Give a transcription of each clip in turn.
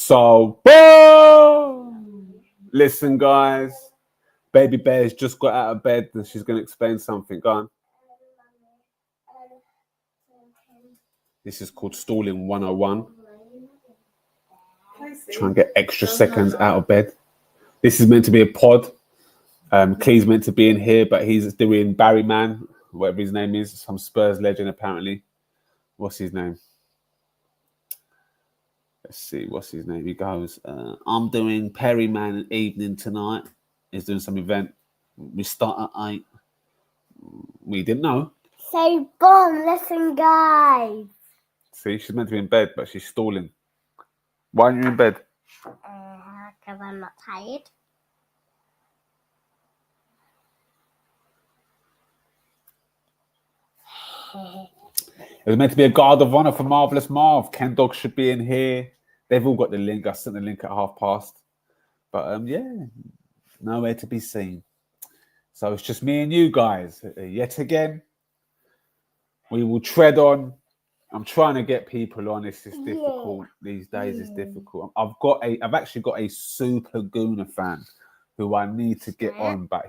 So, boom! Listen, guys. Baby Bear's just got out of bed and she's going to explain something. Go on. This is called stalling 101. Try and get extra seconds out of bed. This is meant to be a pod. Clee's meant to be in here, but he's doing Barry Man, whatever his name is, some Spurs legend apparently. What's his name? Let's see, what's his name? He goes, I'm doing Perry Man evening tonight. He's doing some event. We start at 8. We didn't know. So, boom, listen, guys. See, she's meant to be in bed, but she's stalling. Why aren't you in bed? Because I'm not tired. It was meant to be a guard of honor for Marvellous Marv. Ken Dog should be in here. They've all got the link. I sent the link at past. But yeah, nowhere to be seen. So it's just me and you guys. Yet again, we will tread on. I'm trying to get people on. It's difficult these days. It's difficult. I've actually got a super Gooner fan who I need to get on, but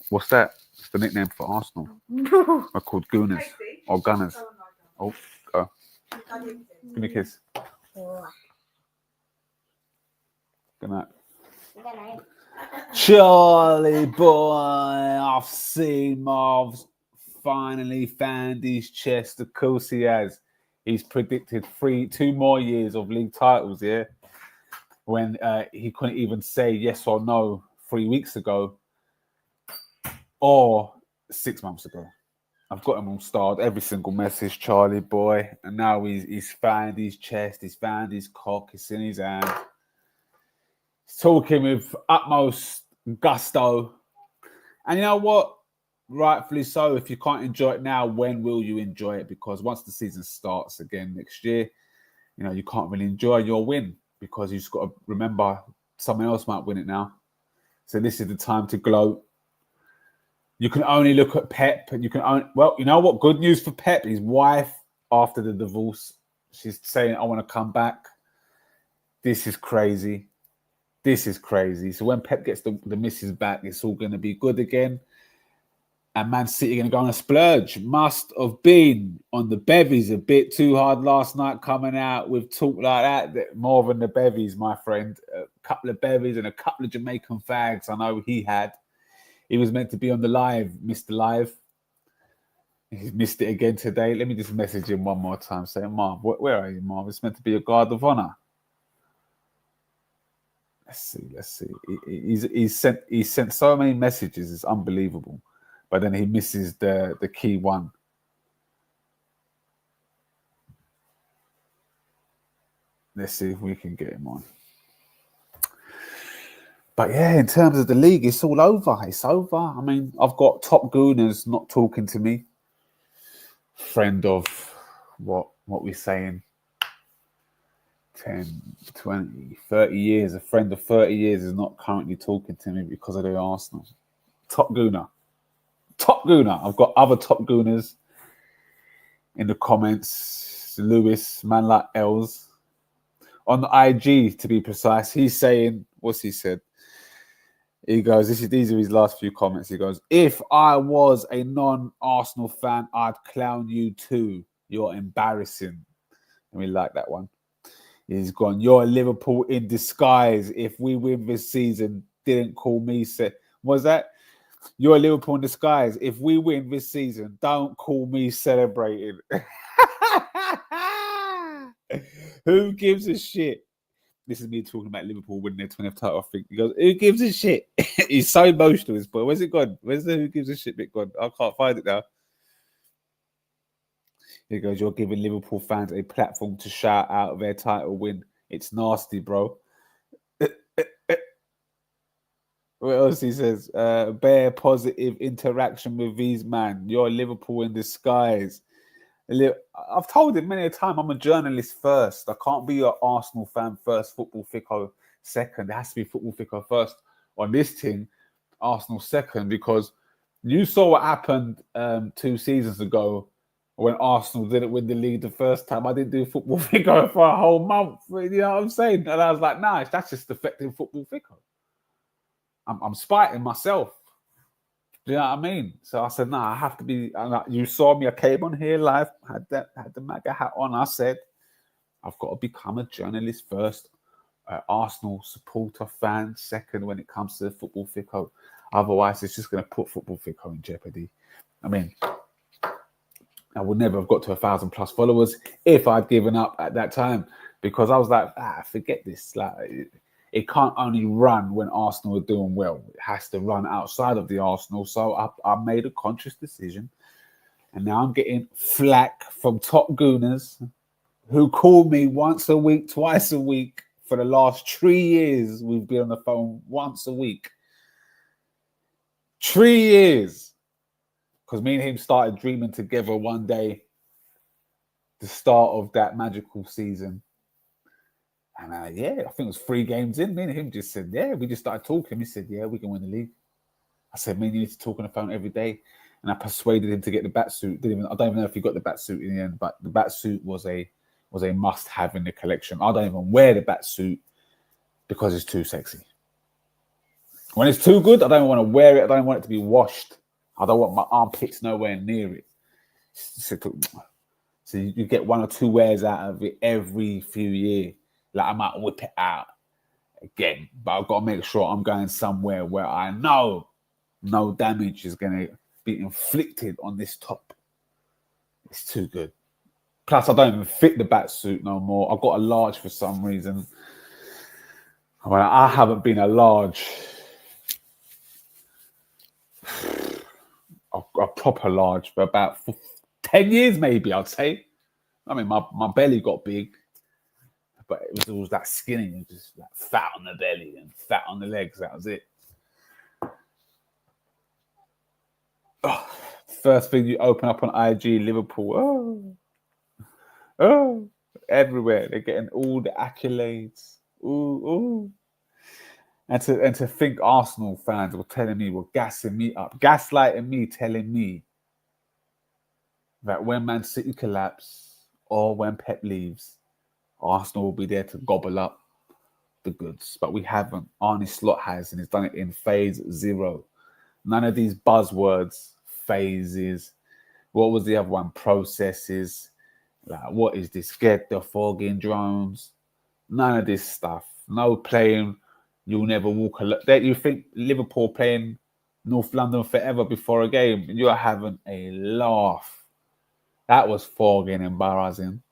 what's that? It's the nickname for Arsenal. They're called Gooners or Gunners. Oh, go. Give me a kiss. Good night. Good night. Charlie boy, I've seen Marv's finally found his chest. Of course he has. He's predicted 2 more years of league titles, yeah? When he couldn't even say yes or no 3 weeks ago or 6 months ago. I've got him all starred, every single message, Charlie boy. And now he's found his chest, he's found his cock, it's in his hand. He's talking with utmost gusto. And you know what? Rightfully so. If you can't enjoy it now, when will you enjoy it? Because once the season starts again next year, you can't really enjoy your win because you've just got to remember someone else might win it now. So this is the time to gloat. You can only look at Pep, and you know what? Good news for Pep. His wife, after the divorce, she's saying, I want to come back. This is crazy. This is crazy. So when Pep gets the missus back, it's all going to be good again. And Man City going to go on a splurge. Must have been on the bevies a bit too hard last night coming out with talk like that. More than the bevies, my friend. A couple of bevies and a couple of Jamaican fags I know he had. He was meant to be on the live, Mr. Live. He's missed it again today. Let me just message him one more time saying, Marv, where are you, Marv? It's meant to be a guard of honor. Let's see. He's sent so many messages, it's unbelievable. But then he misses the key one. Let's see if we can get him on. But yeah, in terms of the league, it's all over. It's over. I mean, I've got top gooners not talking to me. Friend of what we're saying, 10, 20, 30 years. A friend of 30 years is not currently talking to me because of the Arsenal. Top gooner. Top gooner. I've got other top gooners in the comments. Lewis, man like Els. On the IG, to be precise, he's saying, what's he said? He goes, these are his last few comments. He goes, if I was a non-Arsenal fan, I'd clown you too. You're embarrassing. And we like that one. He's gone, you're Liverpool in disguise. If we win this season, didn't call me. Was that? You're Liverpool in disguise. If we win this season, don't call me celebrating. Who gives a shit? This is me talking about Liverpool winning their 20th title, I think. He goes, who gives a shit? He's so emotional, this boy. Where's it gone? Where's the who gives a shit bit gone? I can't find it now. He goes, you're giving Liverpool fans a platform to shout out their title win. It's nasty, bro. What else he says? Bare positive interaction with these man. You're Liverpool in disguise. I've told him many a time I'm a journalist first. I can't be an Arsenal fan first, football thicko second. It has to be football thicko first on this team, Arsenal second, because you saw what happened 2 seasons ago When Arsenal didn't win the league the first time, I didn't do football figure for a whole month. You know what I'm saying? And I was like, nah, that's just affecting football figure. I'm spiting myself. Do you know what I mean? So I said, nah, I have to be. You saw me, I came on here live, had the MAGA hat on. I said, I've got to become a journalist first, Arsenal supporter, fan second when it comes to football fico. Otherwise, it's just going to put football fico in jeopardy. I mean, I would never have got to 1,000+ followers if I'd given up at that time, because I was like, forget this. Like, it can't only run when Arsenal are doing well. It has to run outside of the Arsenal. So I made a conscious decision. And now I'm getting flack from top gooners who call me once a week, twice a week. For the last 3 years, we've been on the phone once a week. 3 years. Because me and him started dreaming together one day, the start of that magical season. And I think it was 3 games in. Me and him just said, we just started talking. He said, we can win the league. I said, me and you need to talk on the phone every day. And I persuaded him to get the bat suit. I don't even know if he got the bat suit in the end, but the bat suit was a must-have in the collection. I don't even wear the bat suit because it's too sexy. When it's too good, I don't want to wear it. I don't want it to be washed. I don't want my armpits nowhere near it. So you get 1 or 2 wears out of it every few years. Like, I might whip it out again, but I've got to make sure I'm going somewhere where I know no damage is going to be inflicted on this top. It's too good. Plus, I don't even fit the bat suit no more. I've got a large for some reason. Well, I haven't been a large, a proper large, for about 10 years, maybe, I'd say. I mean, my belly got big, but it was always that skinny, just like fat on the belly and fat on the legs. That was it. First thing you open up on IG, Liverpool. Oh, everywhere. They're getting all the accolades. Ooh. And to think Arsenal fans were telling me, were gassing me up, gaslighting me, telling me that when Man City collapse or when Pep leaves, Arsenal will be there to gobble up the goods. But we haven't. Arne Slot has, and he's done it in phase 0. None of these buzzwords, phases. What was the other one? Processes. Like, what is this? Get the fogging drones. None of this stuff. No playing. You'll never walk alone. You think Liverpool playing North London forever before a game? You're having a laugh. That was fogging embarrassing.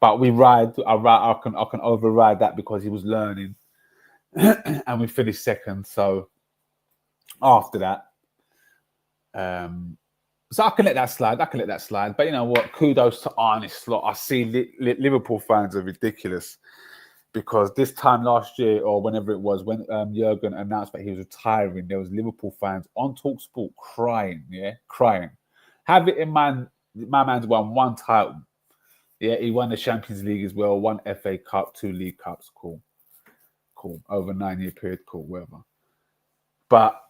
But we ride. I can override that because he was learning, and we finished second. So after that, so I can let that slide. But you know what? Kudos to Arne Slot. I see Liverpool fans are ridiculous because this time last year or whenever it was, when Jurgen announced that he was retiring, there was Liverpool fans on TalkSport crying. Have it in mind, my man's won 1 title. Yeah, he won the Champions League as well, 1 FA Cup, 2 League Cups. Cool. Over a 9-year period. Cool, whatever. But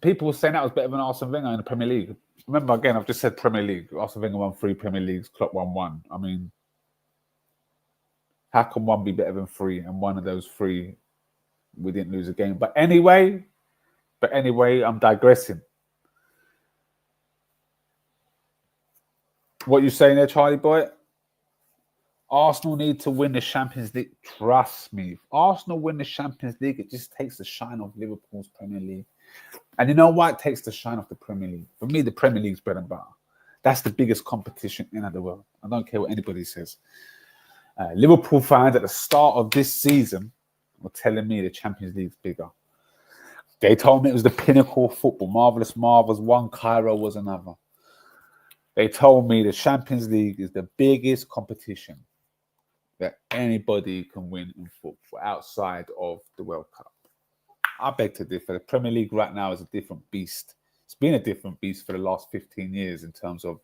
people were saying that was better than Arsene Wenger in the Premier League. Remember, again, I've just said Premier League. Arsene Wenger won 3 Premier Leagues, Klopp won 1. I mean, how can 1 be better than 3? And 1 of those 3, we didn't lose a game. But anyway, I'm digressing. What you saying there, Charlie boy? Arsenal need to win the Champions League. Trust me. If Arsenal win the Champions League, it just takes the shine off Liverpool's Premier League. And you know why it takes the shine off the Premier League? For me, the Premier League's bread and butter. That's the biggest competition in the world. I don't care what anybody says. Liverpool fans at the start of this season were telling me the Champions League's bigger. They told me it was the pinnacle of football. Marvellous was one, Cairo was another. They told me the Champions League is the biggest competition that anybody can win in football outside of the World Cup. I beg to differ. The Premier League right now is a different beast. It's been a different beast for the last 15 years in terms of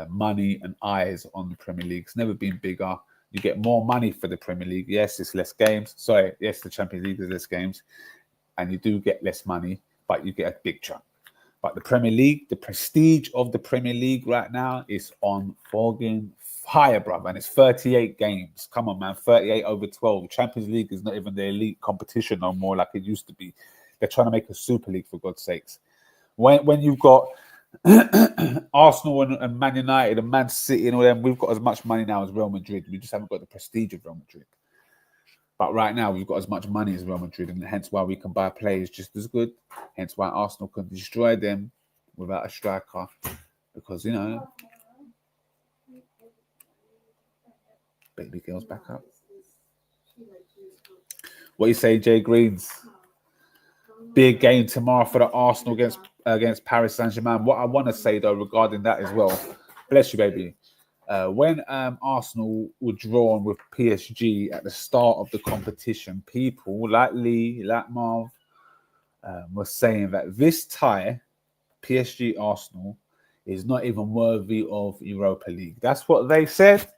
money and eyes on the Premier League. It's never been bigger. You get more money for the Premier League. Yes, it's less games. Sorry, yes, the Champions League is less games. And you do get less money, but you get a big chunk. But the Premier League, the prestige of the Premier League right now is on fucking fire, brother. And it's 38 games. Come on, man. 38 over 12. Champions League is not even the elite competition no more like it used to be. They're trying to make a Super League, for God's sakes. When you've got Arsenal and Man United and Man City and all them, we've got as much money now as Real Madrid. We just haven't got the prestige of Real Madrid. But right now, we've got as much money as Real Madrid, and hence why we can buy players just as good. Hence why Arsenal can destroy them without a striker. Because, you know, baby girl's back up. What you say, Jay Greens? Big game tomorrow for the Arsenal against Paris Saint-Germain. What I want to say, though, regarding that as well, bless you, baby. When Arsenal were drawn with PSG at the start of the competition, people like Lee, like Marv, were saying that this tie, PSG-Arsenal, is not even worthy of Europa League. That's what they said.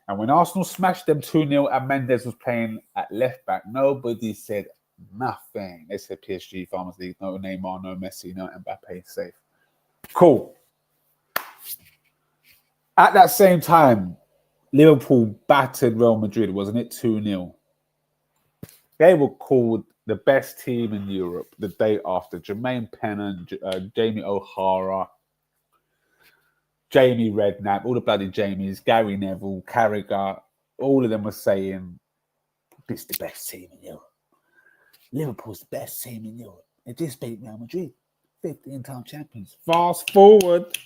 And when Arsenal smashed them 2-0 and Mendes was playing at left back, nobody said nothing. They said PSG, Farmers League, no Neymar, no Messi, no Mbappe, safe. Cool. At that same time, Liverpool battered Real Madrid, wasn't it? 2-0. They were called the best team in Europe the day after. Jermaine Pennant, Jamie O'Hara, Jamie Redknapp, all the bloody Jamies, Gary Neville, Carragher, all of them were saying, this is the best team in Europe. Liverpool's the best team in Europe. They just beat Real Madrid, 15-time champions. Fast forward,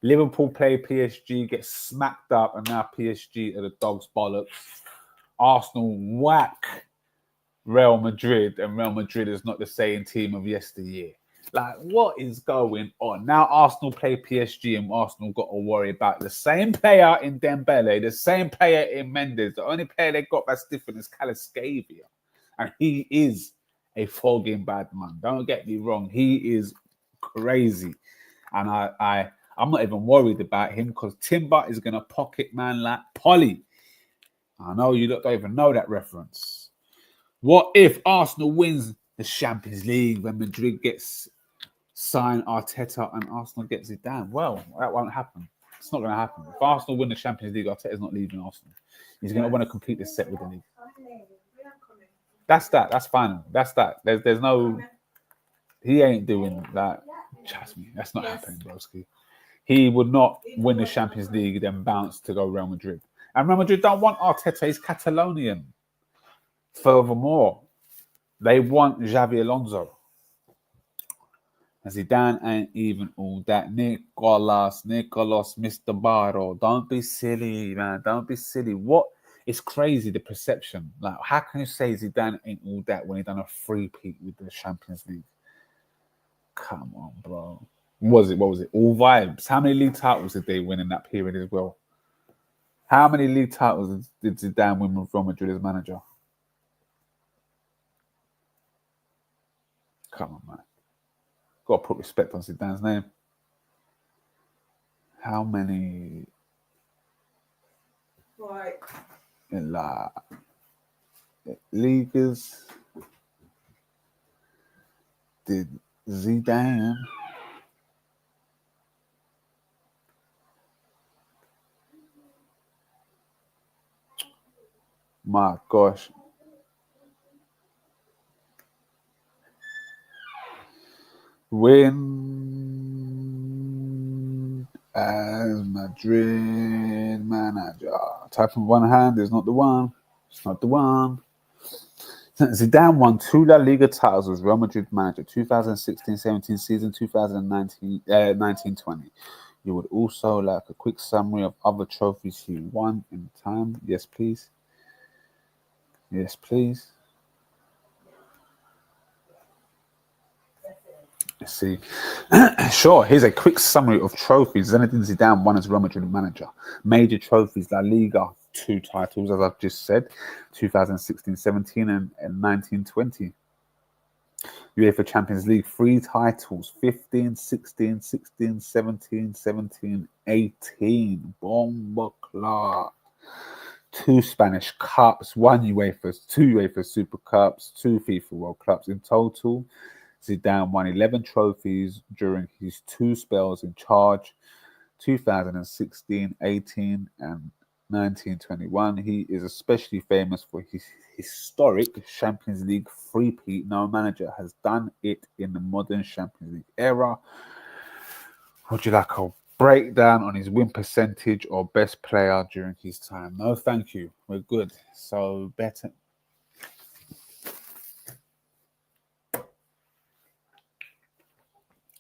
Liverpool play PSG, get smacked up, and now PSG are the dog's bollocks. Arsenal whack Real Madrid, and Real Madrid is not the same team of yesteryear. Like, what is going on? Now Arsenal play PSG, and Arsenal got to worry about the same player in Dembele, the same player in Mendes. The only player they got that's different is Kvaratskhelia. And he is a fogging bad man. Don't get me wrong. He is crazy. And I'm not even worried about him because Timber is going to pocket man like Polly. I know you don't even know that reference. What if Arsenal wins the Champions League when Madrid gets signed Arteta and Arsenal gets it down? Well, that won't happen. It's not going to happen. If Arsenal win the Champions League, Arteta's not leaving Arsenal. He's going to want to complete this set with the league. That's that. That's fine. That's that. There's no... He ain't doing that. Trust me. That's not happening, broski. He would not win the Champions League, then bounce to go Real Madrid. And Real Madrid don't want Arteta. He's Catalonian. Furthermore, they want Xavi Alonso. And Zidane ain't even all that. Nicolas, Mr. Barro. Don't be silly, man. Don't be silly. What? It's crazy, the perception. Like, how can you say Zidane ain't all that when he done a three-peat with the Champions League? Come on, bro. What was it? All vibes. How many league titles did they win in that period as well? How many league titles did Zidane win with Real Madrid as manager? Come on, man. Got to put respect on Zidane's name. How many? Right. In La Ligas did Zidane my gosh. Win as Madrid manager. Type in one hand is not the one. It's not the one. Zidane won 2 La Liga titles as Real Madrid manager, 2016-17 season, 2019-20. You would also like a quick summary of other trophies he won in time. Yes, please. Yes, please. Let's see. Sure, here's a quick summary of trophies Zinedine Zidane won as Real Madrid manager. Major trophies: La Liga, 2 titles, as I've just said, 2016-17 and 19-20. UEFA Champions League, 3 titles, 15-16, 16-17, 17-18. Bomba Clark. 2 Spanish Cups, 1 UEFA, 2 UEFA Super Cups, 2 FIFA World Cups in total. Zidane won 11 trophies during his 2 spells in charge, 2016, 18, and 1921. He is especially famous for his historic Champions League three-peat. No manager has done it in the modern Champions League era. Would you like a breakdown on his win percentage or best player during his time? No, thank you. We're good. So better.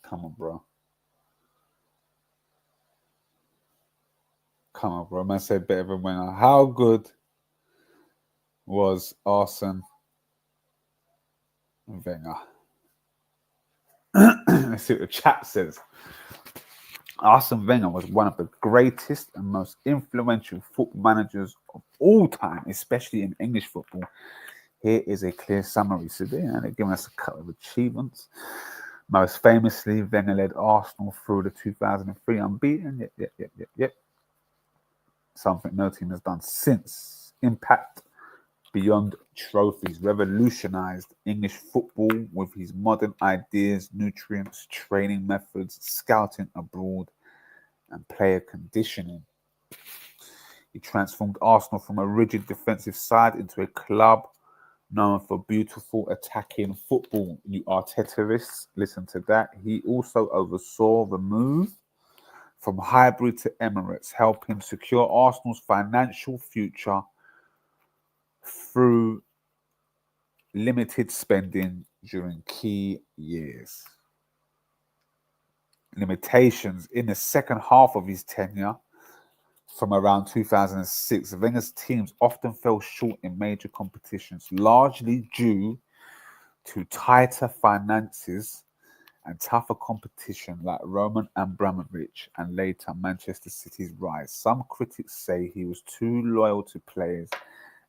Come on, bro. Come on, bro. Man said better than winner. How good was Arsene Wenger? Let's see what the chat says. Arsene Wenger was one of the greatest and most influential football managers of all time, especially in English football. Here is a clear summary. So they're giving us a couple of achievements. Most famously, Wenger led Arsenal through the 2003 unbeaten. Yep. Something no team has done since. Impact beyond trophies, revolutionized English football with his modern ideas, nutrients, training methods, scouting abroad, and player conditioning. He transformed Arsenal from a rigid defensive side into a club known for beautiful attacking football. You Artetaists, listen to that. He also oversaw the move from Highbury to Emirates, helping secure Arsenal's financial future through limited spending during key years. Limitations in the second half of his tenure from around 2006, Wenger's teams often fell short in major competitions, largely due to tighter finances and tougher competition like Roman Abramovich and later Manchester City's rise. Some critics say he was too loyal to players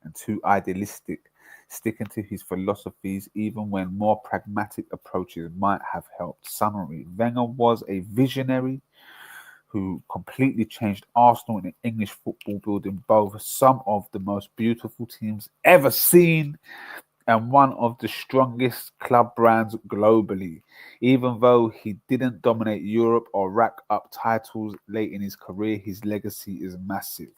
and too idealistic, sticking to his philosophies even when more pragmatic approaches might have helped. Summary: Wenger was a visionary who completely changed Arsenal in English football, building both some of the most beautiful teams ever seen and one of the strongest club brands globally. Even though he didn't dominate Europe or rack up titles late in his career, his legacy is massive.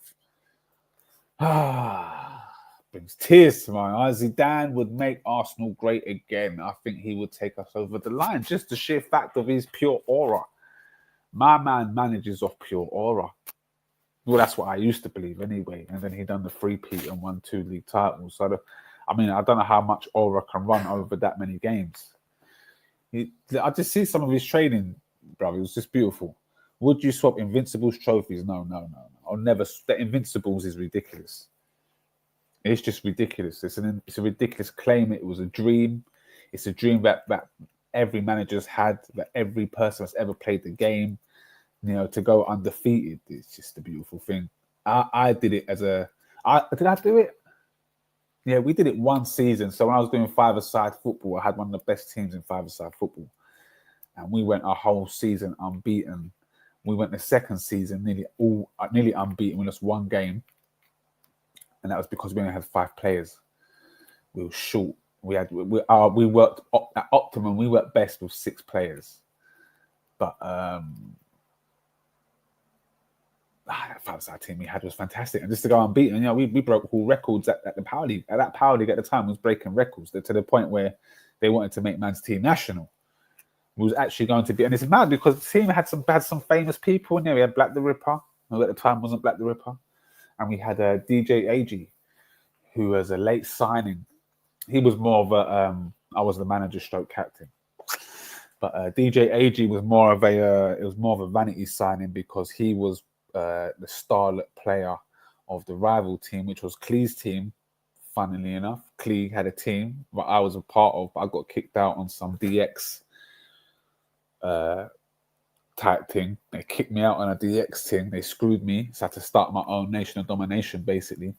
Brings tears to my eyes. Zidane would make Arsenal great again. I think he would take us over the line. Just the sheer fact of his pure aura. My man manages off pure aura. Well, that's what I used to believe anyway. And then he done the three-peat and won 2 league titles. So, I don't know how much aura can run over that many games. I just see some of his training, bro. It was just beautiful. Would you swap Invincibles trophies? No. I'll never. The Invincibles is ridiculous. It's just ridiculous. It's a ridiculous claim. It was a dream. It's a dream that every manager's had, that every person that's ever played the game, to go undefeated. It's just a beautiful thing. I did it as did I do it? Yeah, we did it one season. So when I was doing 5-a-side football, I had one of the best teams in 5-a-side football. And we went a whole season unbeaten. We went the second season nearly unbeaten. We lost one game. And that was because we only had 5 players. We were short. We worked at optimum. We worked best with 6 players. But that 5-a-side team we had was fantastic. And just to go unbeaten, we broke all records at the Power League. At that Power League at the time was breaking records to the point where they wanted to make man's team national. It was actually going to be, and it's mad because the team had some famous people in there. We had Black the Ripper, who at the time wasn't Black the Ripper, and we had DJ AG, who was a late signing. He was more of a I was the manager stroke captain. But DJ AG was more of a vanity signing because he was the starlet player of the rival team, which was Clee's team. Funnily enough, Clee had a team that I was a part of, but I got kicked out on some DX type thing. They kicked me out on a DX thing. They screwed me, so I had to start my own Nation of Domination, basically.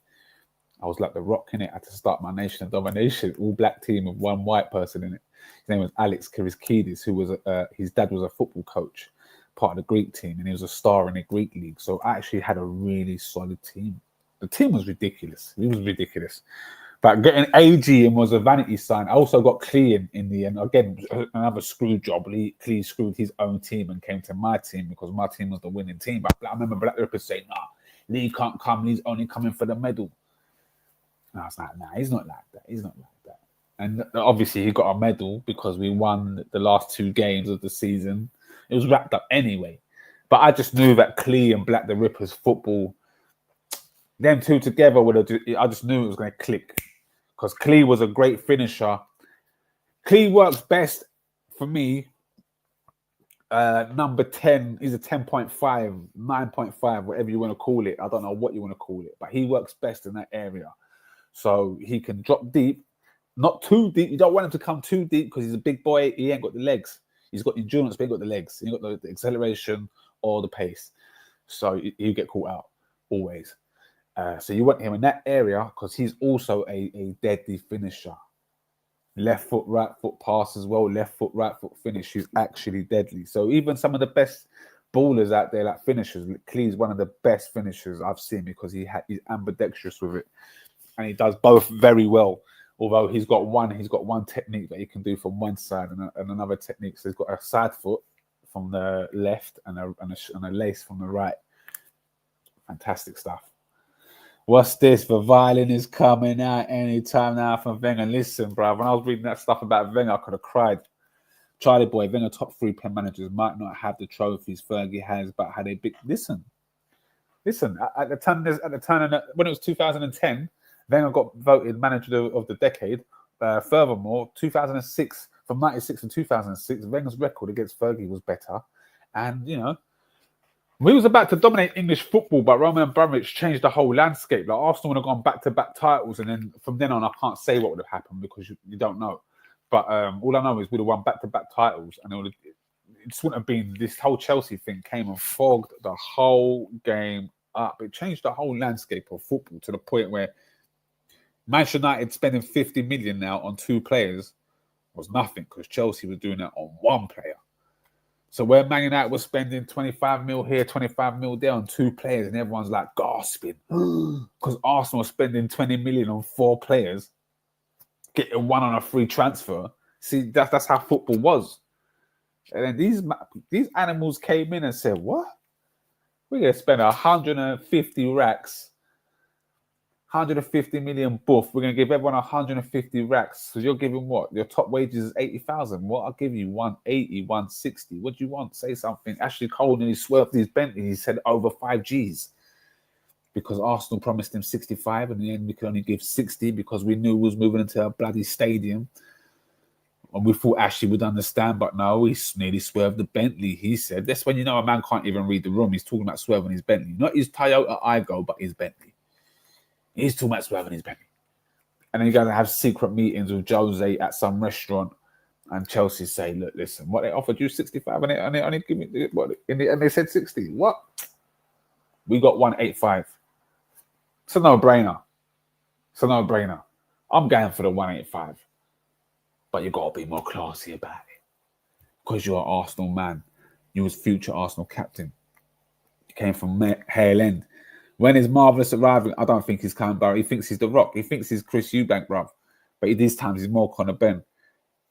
I was like the Rock in it. I had to start my Nation of Domination, all black team with one white person in it. His name was Alex Kiriskidis, who was his dad was a football coach, part of the Greek team, and he was a star in the Greek league. So I actually had a really solid team. The team was ridiculous. It was ridiculous. But getting AG in was a vanity sign. I also got Clee in the end. Again, another screw job. Clee screwed his own team and came to my team because my team was the winning team. But I remember Black Rippers saying, nah, Lee can't come. Lee's only coming for the medal. And I was like, nah, he's not like that. He's not like that. And obviously he got a medal because we won the last 2 games of the season. It was wrapped up anyway. But I just knew that Clee and Black the Rippers football, them two together, I just knew it was going to click. Because Clee was a great finisher. Clee works best for me. Number 10, he's a 10.5, 9.5, whatever you want to call it. I don't know what you want to call it, but he works best in that area. So he can drop deep, not too deep. You don't want him to come too deep because he's a big boy. He ain't got the legs. He's got endurance, but he ain't got the legs. He ain't got the acceleration or the pace. So you get caught out always. So you want him in that area because he's also a deadly finisher. Left foot, right foot pass as well. Left foot, right foot finish. He's actually deadly. So even some of the best ballers out there, like finishers, Clee's one of the best finishers I've seen because he's ambidextrous with it, and he does both very well. Although he's got one technique that he can do from one side and another technique. So he's got a side foot from the left and a lace from the right. Fantastic stuff. What's this? The violin is coming out anytime now from Wenger. Listen, bro, when I was reading that stuff about Wenger, I could have cried. Charlie boy, Wenger top 3 Prem managers might not have the trophies Fergie has, but had a big... Listen. At the time, when it was 2010, Wenger got voted manager of the decade. Furthermore, 2006, from 96 to 2006, Wenger's record against Fergie was better. And, you know, we was about to dominate English football, but Roman Abramovich changed the whole landscape. Like Arsenal would have gone back-to-back titles, and then from then on, I can't say what would have happened because you don't know. But all I know is we'd have won back-to-back titles, and it just wouldn't have been this whole Chelsea thing came and fogged the whole game up. It changed the whole landscape of football to the point where Manchester United spending 50 million now on 2 players was nothing because Chelsea was doing that on 1 player. So where Man United was spending 25 mil here, 25 mil there on 2 players, and everyone's like gasping because Arsenal was spending 20 million on 4 players, getting 1 on a free transfer. See, that's how football was. And then these animals came in and said, "What? We're gonna spend 150 racks, 150 million buff. We're gonna give everyone 150 racks. So you're giving what? Your top wages is 80,000. What? I'll give you 180, 160. What do you want? Say something." Ashley Cole nearly swerved his Bentley. He said over 5 Gs because Arsenal promised him 65, and in the end we could only give 60 because we knew we was moving into a bloody stadium. And we thought Ashley would understand, but no, he nearly swerved the Bentley. He said, that's when you know a man can't even read the room. He's talking about swerving his Bentley. Not his Toyota Igo, but his Bentley. He's talking about swerving his Bentley. And then you're going to have secret meetings with Jose at some restaurant, and Chelsea say, look, listen, what they offered you 65, and they only give me what, and they said 60. What? We got 185. It's a no-brainer. It's a no-brainer. I'm going for the 185. But you got to be more classy about it. Because you're an Arsenal man. You was future Arsenal captain. You came from Hale End. When is Marvellous arriving? I don't think he's Callum Barrow. He thinks he's The Rock. He thinks he's Chris Eubank, bruv. But these times he's more Conor Ben.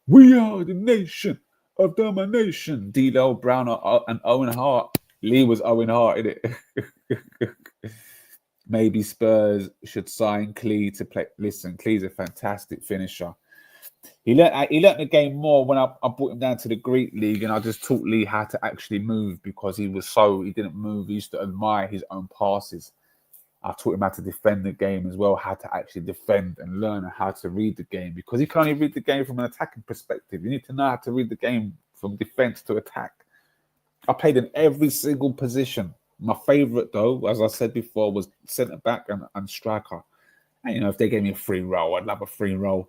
We are the nation of domination. D'Lo Brown and Owen Hart. Lee was Owen Hart, innit? Maybe Spurs should sign Clee to play. Listen, Clee's a fantastic finisher. He learnt the game more when I brought him down to the Greek league, and I just taught Lee how to actually move because he didn't move. He used to admire his own passes. I taught him how to defend the game as well, how to actually defend and learn how to read the game because he can only read the game from an attacking perspective. You need to know how to read the game from defense to attack. I played in every single position. My favorite, though, as I said before, was centre back and striker. And, you know, if they gave me a free role, I'd love a free role.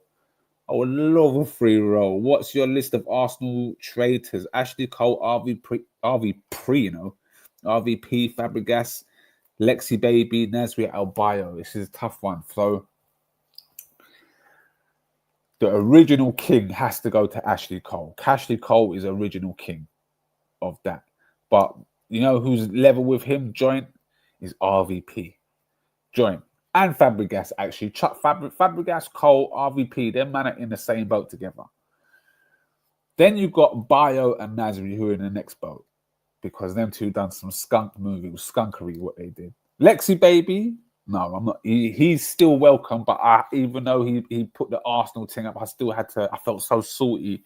I would love a free roll. What's your list of Arsenal traitors? Ashley Cole, RVP, Fabregas, Lexi Baby, Nasri Albayo. This is a tough one. So the original king has to go to Ashley Cole. Ashley Cole is original king of that. But you know who's level with him, joint, is RVP. Joint. and Fabregas, actually. Chuck Fabregas, Cole, RVP, them man are in the same boat together. Then you've got Bayo and Nasri who are in the next boat because them two done some skunk movie, with skunkery what they did. Lexi Baby, no, I'm not. He's still welcome, but even though he put the Arsenal thing up, I felt so salty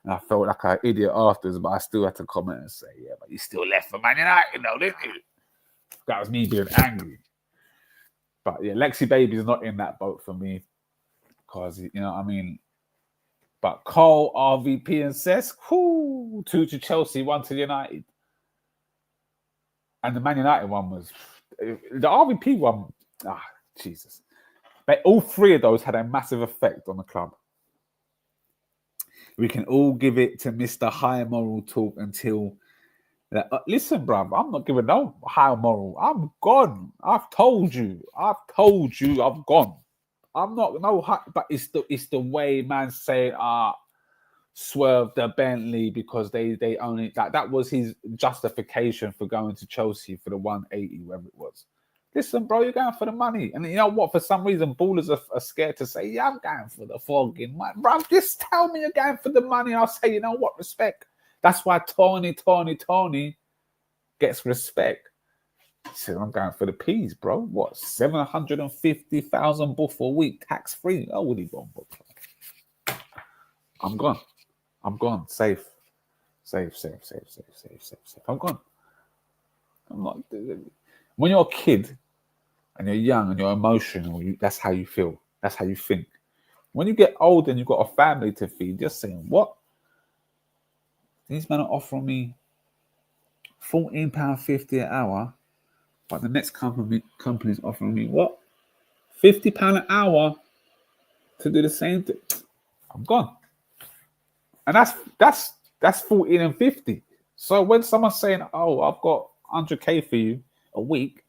and I felt like an idiot afterwards, but I still had to comment and say, yeah, but you still left for Man United, though, didn't you? That was me being angry. But yeah, Lexi Baby is not in that boat for me because, you know what I mean? But Cole, RVP, and Cesc, 2 to Chelsea, 1 to United. And the Man United one was, the RVP one, Jesus. But all three of those had a massive effect on the club. We can all give it to Mr. High Moral Talk until... listen, bruv, I'm not giving no high moral. I'm gone. I've told you, I've gone. I'm not no high, but it's the way man say swerve the Bentley because they only that was his justification for going to Chelsea for the 180, whatever it was. Listen, bro, you're going for the money. And you know what? For some reason, ballers are scared to say, yeah, I'm going for the fucking money. Bro, just tell me you're going for the money. I'll say, you know what? Respect. That's why Tony gets respect. He said, I'm going for the peas, bro. What? 750,000 buff a week, tax-free. Oh, would he go? I'm gone. I'm gone. Safe. I'm gone. I'm not. When you're a kid and you're young and you're emotional, that's how you feel. That's how you think. When you get old and you've got a family to feed, you're saying, what? These men are offering me £14.50 an hour, but the next company's offering me what? £50 an hour to do the same thing. I'm gone. And that's 14 and 50. So when someone's saying, oh, I've got 100k for you a week,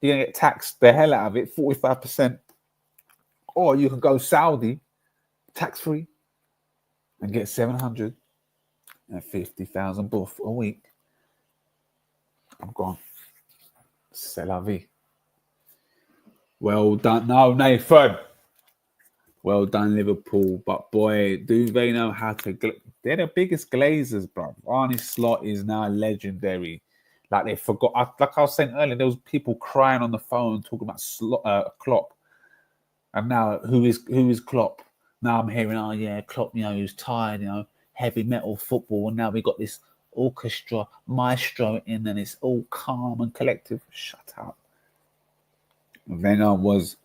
you're gonna get taxed the hell out of it, 45%. Or you can go Saudi, tax-free, and get 750,000 buff a week. I'm gone. C'est la vie. Well done. No, Nathan. Well done, Liverpool. But boy, do they know how to... They're the biggest glazers, bro. Arne Slot is now legendary. Like they forgot... Like I was saying earlier, there was people crying on the phone talking about Klopp. And now, who is Klopp? Now I'm hearing, oh yeah, Klopp, you know, he was tired, you know, heavy metal football. And now we got this orchestra, maestro in, and it's all calm and collective. Shut up. Wenger was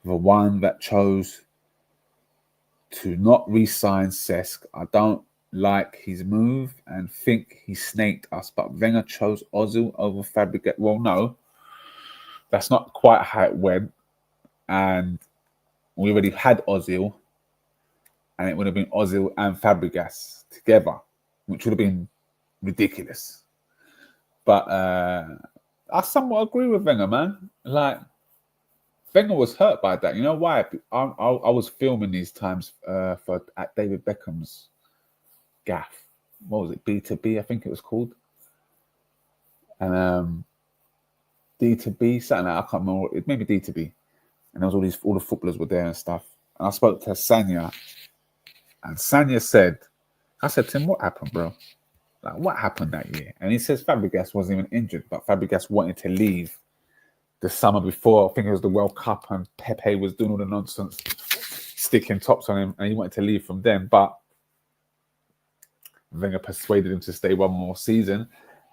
the one that chose to not re-sign Cesc. I don't like his move and think he snaked us, but Wenger chose Ozil over Fabregas. Well, no, that's not quite how it went. And we already had Ozil, and it would have been Ozil and Fabregas together, which would have been ridiculous. But I somewhat agree with Wenger, man. Like, Wenger was hurt by that. You know why? I was filming these times at David Beckham's gaff. What was it? B2B, I think it was called. And D2B, something like that. I can't remember. It maybe D2B. And there was all the footballers were there and stuff. And I spoke to Sanya, and Sanya said, I said to him, what happened, bro? Like, what happened that year? And he says Fabregas wasn't even injured, but Fabregas wanted to leave the summer before. I think it was the World Cup, and Pepe was doing all the nonsense, sticking tops on him, and he wanted to leave from then. But Wenger persuaded him to stay one more season.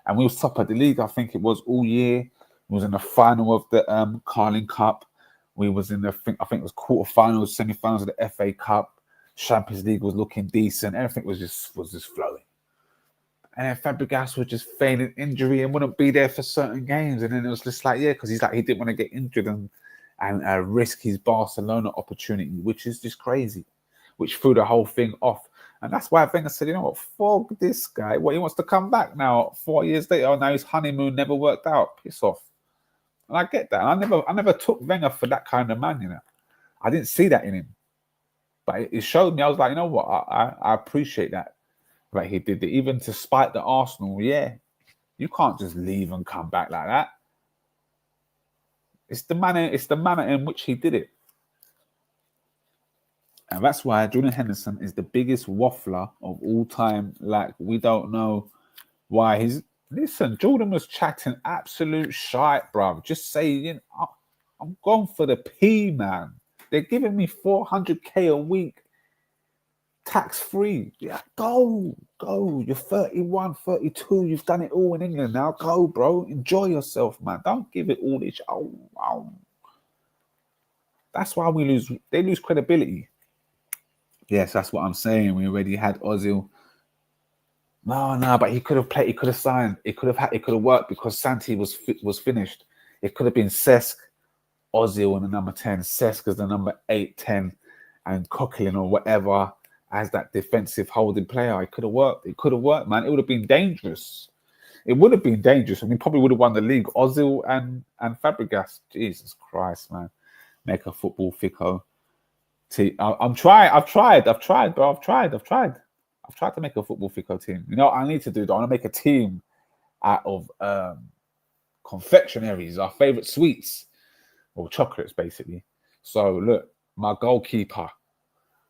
And we was top of the league, I think it was, all year. We was in the final of the Carling Cup. We was in the, I think it was quarterfinals, semi-finals of the FA Cup. Champions League was looking decent. Everything was just flowing. And then Fabregas was just feigning injury and wouldn't be there for certain games. And then it was just like, yeah, because he didn't want to get injured and risk his Barcelona opportunity, which is just crazy, which threw the whole thing off. And that's why Wenger said, you know what, fuck this guy. What, he wants to come back now 4 years later. Oh, now his honeymoon never worked out. Piss off. And I get that. I never took Wenger for that kind of man, you know. I didn't see that in him. But it showed me, I was like, you know what, I appreciate that. Like he did it. Even to spite the Arsenal, yeah. You can't just leave and come back like that. It's the manner in which he did it. And that's why Jordan Henderson is the biggest waffler of all time. Like, we don't know why he's... Listen, Jordan was chatting absolute shite, bruv. Just saying, I'm going for the P, man. They're giving me 400k a week, tax-free. Yeah, go. You're 31, 32. You've done it all in England now. Go, bro. Enjoy yourself, man. Don't give it all this. Oh. That's why they lose credibility. Yes, that's what I'm saying. We already had Ozil. No, but he could have played. He could have signed. It could have worked because Santi was finished. It could have been Cesc, Ozil and the number 10. Cesc as the number 8, 10, and Coquelin or whatever as that defensive holding player. It could have worked. It could have worked, man. It would have been dangerous. It would have been dangerous. I mean, probably would have won the league. Ozil and Fabregas. Jesus Christ, man. Make a football fico. I've tried to make a football fico team. You know what I need to do? I want to make a team out of confectionaries, our favorite sweets or chocolates, basically. So look, my goalkeeper,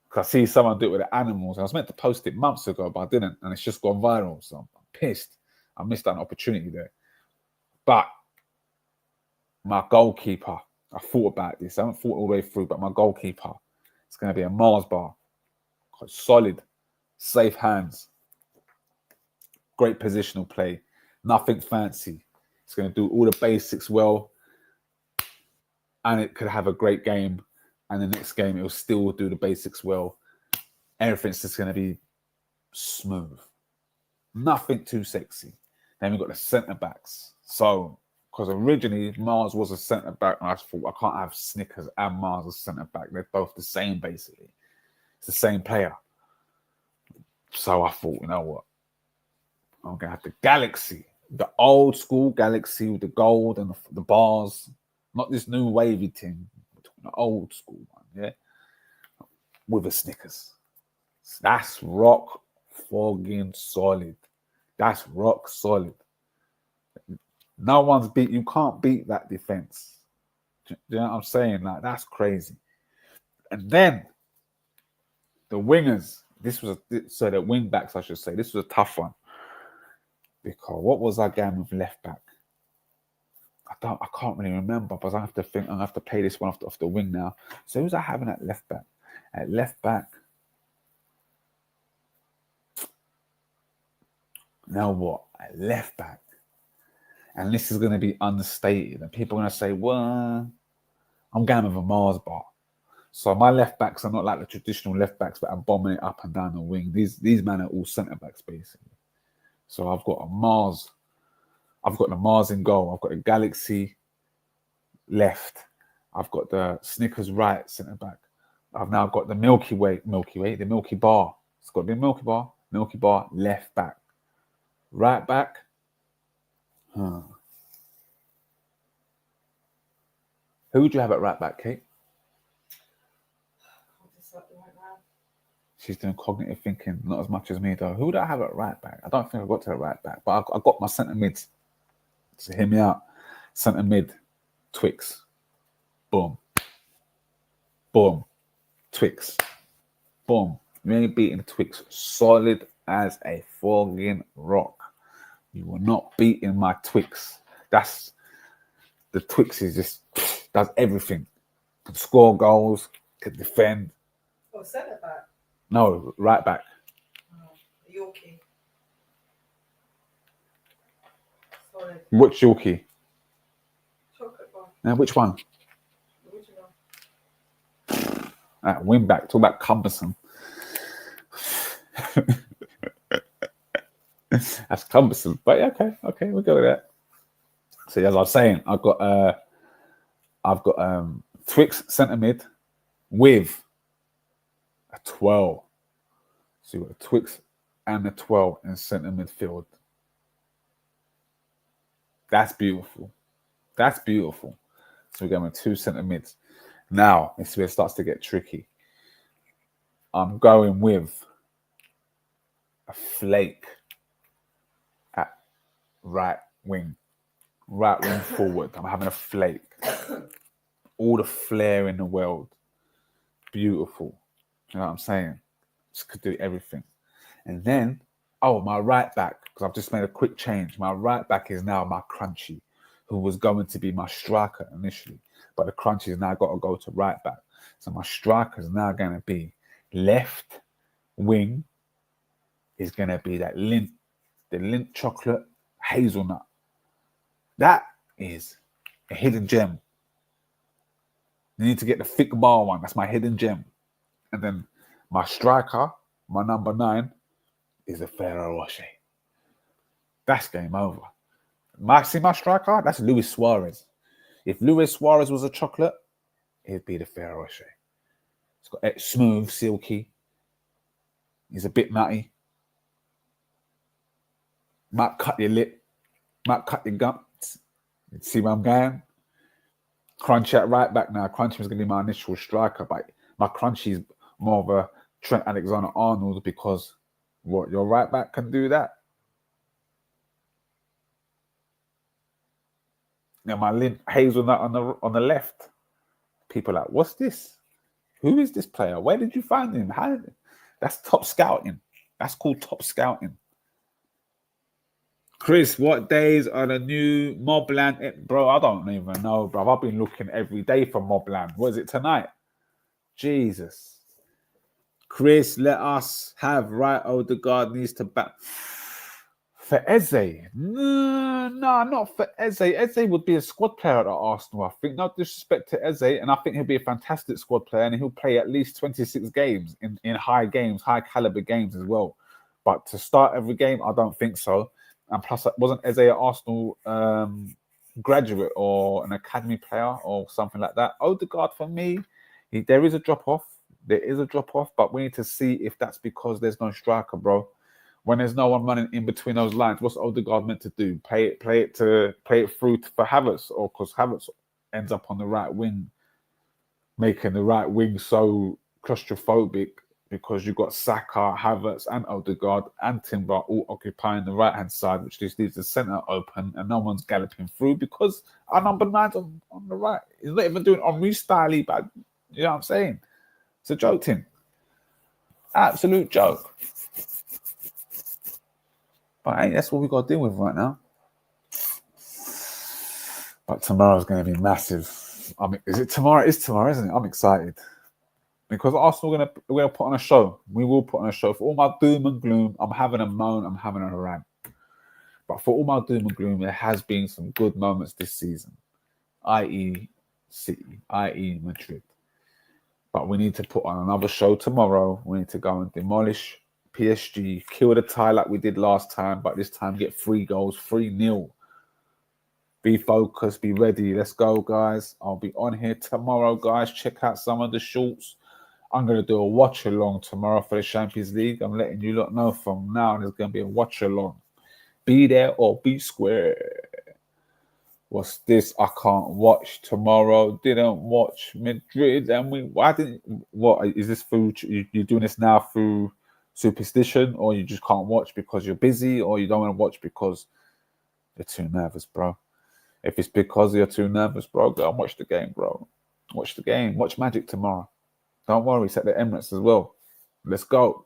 because I see someone do it with the animals. I was meant to post it months ago, but I didn't, and it's just gone viral. So I'm pissed. I missed an opportunity there. But my goalkeeper, I thought about this. I haven't thought all the way through, but my goalkeeper, it's going to be a Mars bar. Solid, safe hands, great positional play, nothing fancy. It's going to do all the basics well, and it could have a great game. And the next game, it'll still do the basics well. Everything's just going to be smooth. Nothing too sexy. Then we've got the centre backs. So, because originally Mars was a centre back, and I thought I can't have Snickers and Mars as centre back. They're both the same, basically. It's the same player. So I thought, you know what? I'm going to have the Galaxy, the old school Galaxy with the gold and the bars, not this new wavy thing, the old school one, yeah? With the Snickers. That's rock fucking solid. That's rock solid. No one's you can't beat that defense. Do you know what I'm saying? Like, that's crazy. And then the wingers, the wing backs, I should say, this was a tough one. Because what was our game with left back? I can't really remember, but I have to think. I have to play this one off the wing now. So who's I having at left back? At left back. Now what? At left back. And this is going to be understated. And people are going to say, well, I'm going with a Mars bar. So my left backs are not like the traditional left backs that are bombing it up and down the wing. These men are all centre backs, basically. So I've got a Mars. I've got the Mars in goal. I've got the Galaxy left. I've got the Snickers right centre back. I've now got the Milky Bar. It's got the Milky Bar left back. Right back. Who would you have at right back, Kate? She's doing cognitive thinking, not as much as me, though. Who would I have at right back? I don't think I got to the right back, but I got my centre mids. So hear me out. Centre mid, Twix. Boom. Boom. Twix. Boom. You ain't beating Twix. Solid as a fucking rock. You were not beating my Twix. The Twix is just does everything. Can score goals, can defend. Oh, centre back? No, right back. Oh, Yorkie. Sorry. Which Yorkie? Chocolate bar. Now, which one? Original. Wing back. Talk about cumbersome. That's cumbersome. But yeah, okay, we'll go with that. So as I was saying, I've got Twix centre mid with a 12. So you've got a Twix and a 12 in centre midfield. That's beautiful. So we're going with 2 centre mids. Now, this is where it starts to get tricky. I'm going with a flake at right wing forward. I'm having a flake. all the flair in the world. Beautiful. You know what I'm saying? Just could do everything. And then, my right back, because I've just made a quick change. My right back is now my Crunchy, who was going to be my striker initially. But the Crunchy has now got to go to right back. So my striker is now going to be left wing is going to be the Lindt chocolate hazelnut. That is a hidden gem. You need to get the thick bar one. That's my hidden gem. And then my striker, my number 9, is a Ferrero Rocher. That's game over. My striker, that's Luis Suarez. If Luis Suarez was a chocolate, it'd be the Ferrero Rocher. It's got smooth, silky. He's a bit nutty. Might cut your lip. Might cut your guts. You see where I'm going? Crunchy at right back now. Crunchy was going to be my initial striker, but my Crunchy is more of a Trent Alexander-Arnold because your right back can do that. Now my Lindt hazelnut on the left. People are like, what's this? Who is this player? Where did you find him? That's top scouting. That's called top scouting. Chris, what days are the new Mobland? Bro, I don't even know, bro. I've been looking every day for Mobland. What is it tonight? Jesus. Chris, let us have right. Odegaard needs to back. For Eze? No, not for Eze. Eze would be a squad player at Arsenal, I think. No disrespect to Eze, and I think he'll be a fantastic squad player, and he'll play at least 26 games in high games, high caliber games as well. But to start every game, I don't think so. And plus, wasn't Eze an Arsenal graduate or an academy player or something like that? Odegaard, for me, there is a drop-off. There is a drop-off, but we need to see if that's because there's no striker, bro. When there's no one running in between those lines, what's Odegaard meant to do? Play it through for Havertz, or because Havertz ends up on the right wing, making the right wing so claustrophobic because you've got Saka, Havertz, and Odegaard and Timber all occupying the right-hand side, which just leaves the centre open and no one's galloping through because our number 9's on the right. He's not even doing Henry style, but you know what I'm saying? It's a joke, Tim. Absolute joke. But hey, that's what we got to deal with right now. But tomorrow's going to be massive. Is it tomorrow? It's tomorrow, isn't it? I'm excited. Because Arsenal we're going to put on a show. We will put on a show. For all my doom and gloom, I'm having a moan, I'm having a rant. But for all my doom and gloom, there has been some good moments this season. I.e. City, i.e. Madrid. But we need to put on another show tomorrow. We need to go and demolish PSG, kill the tie like we did last time, but this time get 3 goals, 3-0. Be focused, be ready. Let's go, guys. I'll be on here tomorrow, guys. Check out some of the shorts. I'm going to do a watch-along tomorrow for the Champions League. I'm letting you lot know from now there's going to be a watch-along. Be there or be square. What's this? I can't watch tomorrow. Didn't watch Madrid. And what is this through? You're doing this now through superstition, or you just can't watch because you're busy, or you don't want to watch because you're too nervous, bro. If it's because you're too nervous, bro, go and watch the game, bro. Watch the game. Watch Magic tomorrow. Don't worry, it's at the Emirates as well. Let's go.